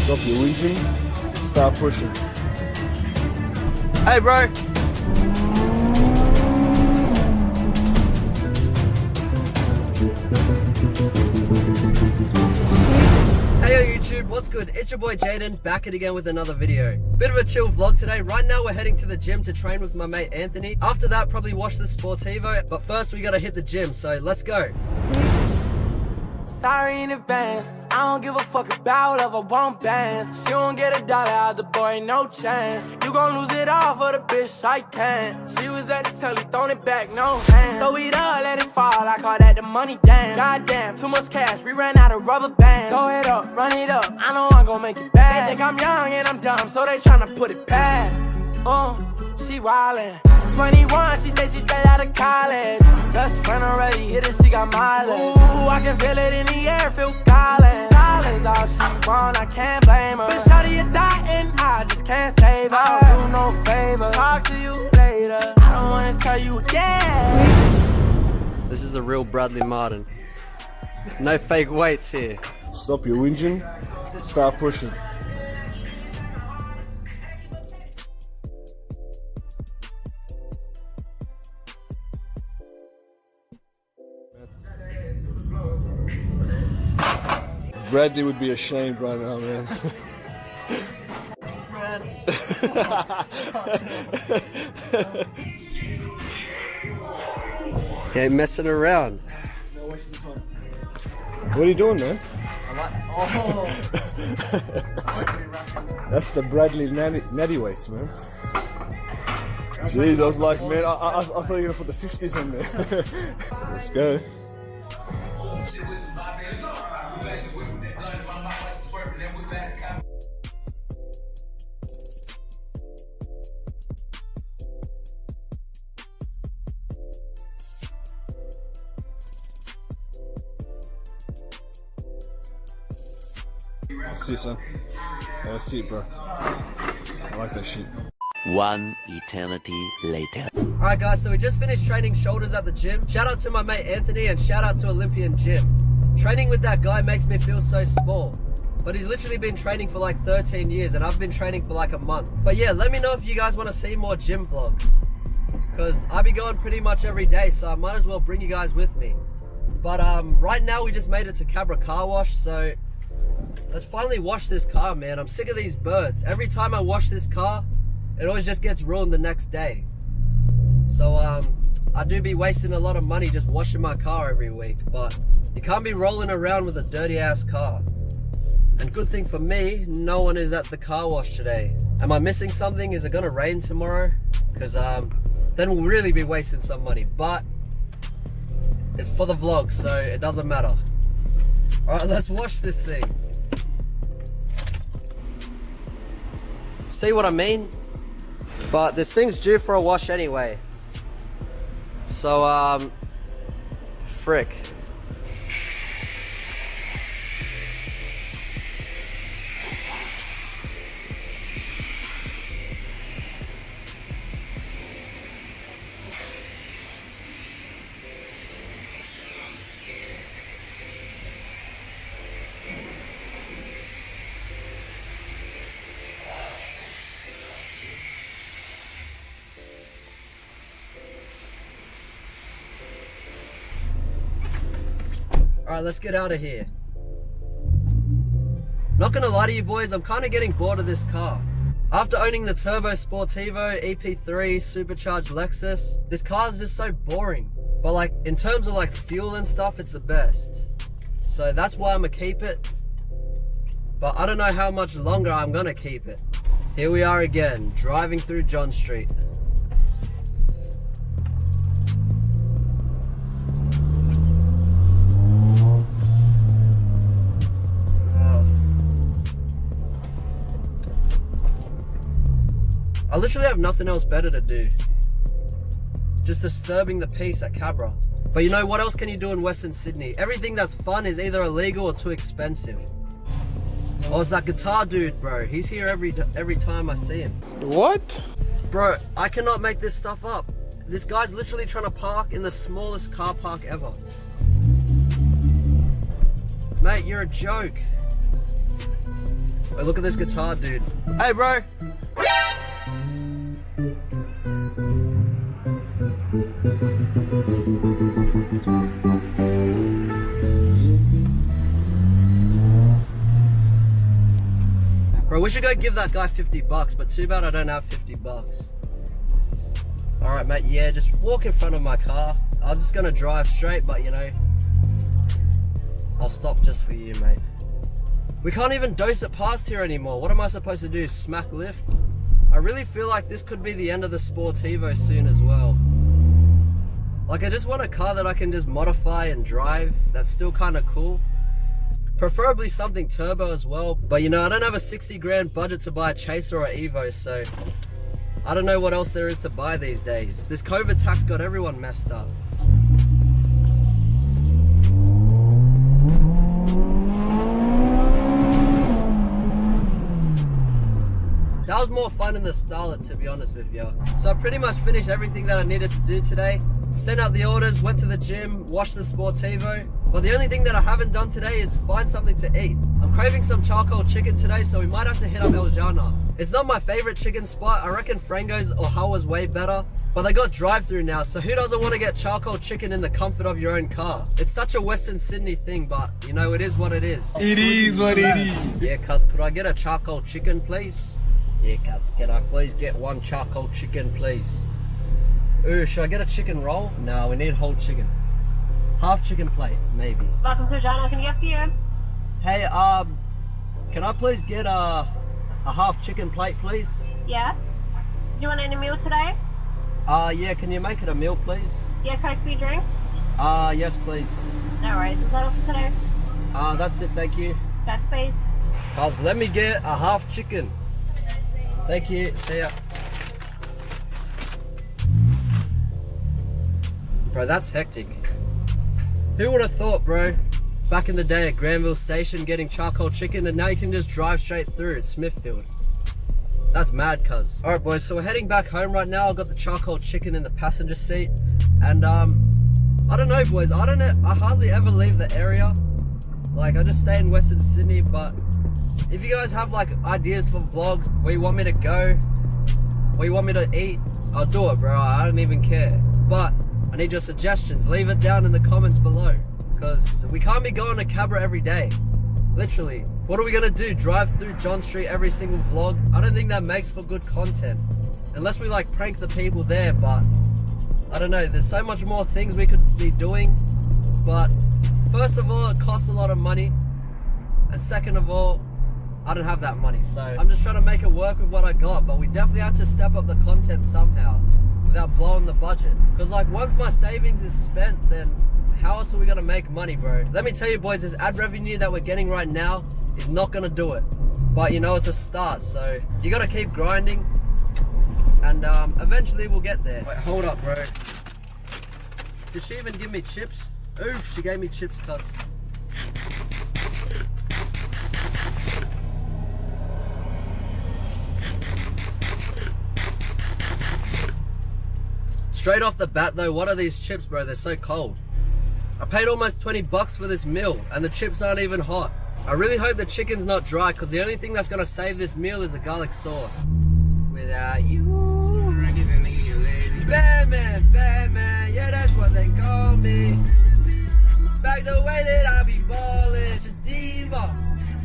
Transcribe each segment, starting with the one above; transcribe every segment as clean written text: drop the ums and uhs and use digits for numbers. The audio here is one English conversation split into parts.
Stop your whinging, start pushing. Hey bro. Hey yo YouTube, what's good? It's your boy Jaden, back at again with another video. Bit of a chill vlog today. Right now we're heading to the gym to train with my mate Anthony. After that, probably watch the Sportivo, but first we gotta hit the gym, so let's go. Sorry in advance, I don't give a fuck about love, I want bands. She won't get a dollar out the boy, no chance. You gon' lose it all for the bitch, I can't. She was at the telly, throwing it back, no hands. Throw it up, let it fall, I call that the money dance. Goddamn, too much cash, we ran out of rubber bands. Go head up, run it up, I know I'm gon' make it bad. They think I'm young and I'm dumb, so they tryna put it past. She wildin'. 21, she said she straight out of college. Best friend already hit it, she got mileage. Ooh, I can feel it in the air, feel calling. College, all she want, I can't blame her. Bitch, shawty, you dying, I just can't save her. I don't do no favor, talk to you later. I don't wanna tell you again. This is the real Bradley Martin. No fake weights here. Stop your whinging, start pushing. Bradley would be ashamed right now, man. He ain't messing around. What are you doing, man? That's the Bradley natty weights, man. Jeez, I was like, man, I thought you were gonna put the 50s in there. Let's go. See, son. Yeah, see it, bro. I like that shit. One eternity later. Alright guys, so we just finished training shoulders at the gym. Shout out to my mate Anthony and shout out to Olympian Gym. Training with that guy makes me feel so small. But he's literally been training for like 13 years and I've been training for like a month. But yeah, let me know if you guys want to see more gym vlogs. Because I be going pretty much every day, so I might as well bring you guys with me. But right now we just made it to Cabra Car Wash, so let's finally wash this car, man. I'm sick of these birds. Every time I wash this car, it always just gets ruined the next day. So I do be wasting a lot of money just washing my car every week, but you can't be rolling around with a dirty ass car. And good thing for me, no one is at the car wash today. Am I missing something? Is it gonna rain tomorrow? Because then we'll really be wasting some money, but it's for the vlog, so it doesn't matter. Alright, let's wash this thing. See what I mean? But this thing's due for a wash anyway. So, frick. Alright, let's get out of here. Not gonna lie to you boys, I'm kind of getting bored of this car. After owning the Turbo Sportivo, EP3, supercharged Lexus, this car is just so boring. But like, in terms of like fuel and stuff, it's the best. So that's why I'm gonna keep it. But I don't know how much longer I'm gonna keep it. Here we are again, driving through John Street. I literally have nothing else better to do. Just disturbing the peace at Cabra. But you know what else can you do in Western Sydney? Everything that's fun is either illegal or too expensive. Oh, it's that guitar dude, bro. He's here every time I see him. What? Bro, I cannot make this stuff up. This guy's literally trying to park in the smallest car park ever. Mate, you're a joke. Hey, look at this guitar, dude. Hey, bro. Bro, we should go give that guy 50 bucks, but too bad I don't have 50 bucks. Alright, mate, yeah, just walk in front of my car. I was just gonna drive straight, but you know, I'll stop just for you, mate. We can't even dose it past here anymore. What am I supposed to do, smack lift? I really feel like this could be the end of the Sportivo soon as well. Like, I just want a car that I can just modify and drive that's still kind of cool. Preferably something turbo as well, but you know, I don't have a 60 grand budget to buy a Chaser or Evo, so I don't know what else there is to buy these days. This COVID tax got everyone messed up. That was more fun in the Starlet, to be honest with you. So I pretty much finished everything that I needed to do today. Sent out the orders, went to the gym, washed the Sportivo. But the only thing that I haven't done today is find something to eat. I'm craving some charcoal chicken today, so we might have to hit up El Jana. It's not my favorite chicken spot. I reckon Frango's or Hawa's way better. But they got drive-through now, so who doesn't want to get charcoal chicken in the comfort of your own car? It's such a Western Sydney thing, but you know, it is what it is. It is what it is. Yeah, cuz, could I get a charcoal chicken, please? Yeah, cuz, can I please get one charcoal chicken, please? Ooh, should I get a chicken roll? No, we need whole chicken. Half chicken plate, maybe. Welcome to Jana, can I get for you? Hey, can I please get a half chicken plate, please? Yeah. Do you want any meal today? Yeah, can you make it a meal, please? Yeah, Coke for your drink? Yes, please. No worries, is that all for today? That's it, thank you. That's please. Cuz, let me get a half chicken. Thank you, see ya. Bro, that's hectic. Who would have thought, bro? Back in the day at Granville Station getting charcoal chicken, and now you can just drive straight through at Smithfield. That's mad, cuz. Alright boys, so we're heading back home right now. I've got the charcoal chicken in the passenger seat. And I don't know boys, I hardly ever leave the area. Like, I just stay in Western Sydney, but if you guys have like ideas for vlogs, where you want me to go, where you want me to eat, I'll do it, bro. I don't even care. But I need your suggestions. Leave it down in the comments below, because we can't be going to Cabra every day. Literally. What are we gonna do? Drive through John Street every single vlog? I don't think that makes for good content. Unless we like prank the people there, but I don't know. There's so much more things we could be doing. But first of all, it costs a lot of money. And second of all, I don't have that money. So I'm just trying to make it work with what I got. But we definitely have to step up the content somehow without blowing the budget. Because like, once my savings is spent, then how else are we gonna make money, bro? Let me tell you boys, this ad revenue that we're getting right now is not gonna do it. But you know, it's a start, so you gotta keep grinding. And eventually we'll get there. Wait, hold up, bro. Did she even give me chips? Oof, she gave me chips, cuz. Straight off the bat though, what are these chips, bro? They're so cold. I paid almost 20 bucks for this meal and the chips aren't even hot. I really hope the chicken's not dry, because the only thing that's gonna save this meal is the garlic sauce. Without you, bad man, yeah, that's what they call me. Back the way that I be ballin', a diva,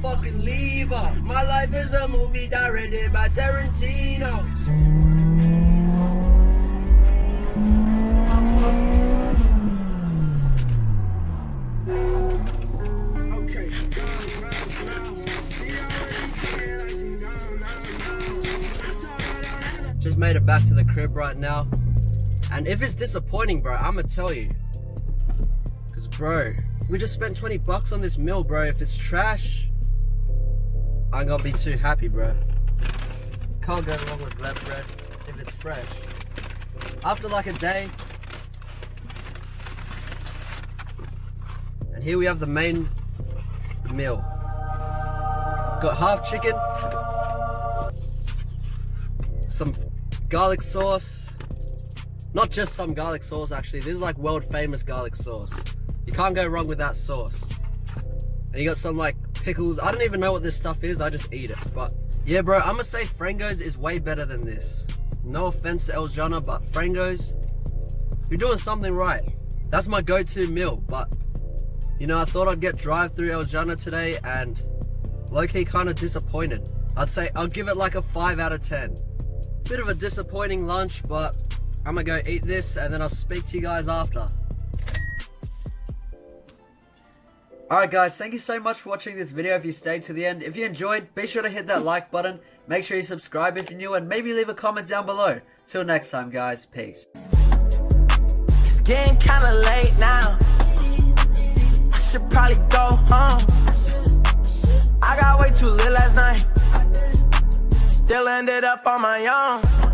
fucking lever. My life is a movie directed by Tarantino. Just made it back to the crib right now. And if it's disappointing, bro, I'ma tell you. Cause bro, we just spent 20 bucks on this meal, bro. If it's trash, I'm gonna be too happy, bro. Can't go wrong with left bread if it's fresh. After like a day. And here we have the main meal. Got half chicken, some garlic sauce. Not just some garlic sauce, actually. This is like world famous garlic sauce. You can't go wrong with that sauce. And you got some like pickles. I don't even know what this stuff is, I just eat it. But yeah, bro, I'm gonna say Frango's is way better than this. No offense to El Jana, but Frango's, you're doing something right. That's my go-to meal, but you know, I thought I'd get drive-through El Jana today and low-key kind of disappointed. I'd say I'll give it like a 5 out of 10. Bit of a disappointing lunch, but I'm gonna go eat this and then I'll speak to you guys after. Alright guys, thank you so much for watching this video if you stayed to the end. If you enjoyed, be sure to hit that like button. Make sure you subscribe if you're new and maybe leave a comment down below. Till next time guys, peace. It's getting kinda late now. I should probably go home. I got way too lit last night. Still ended up on my own.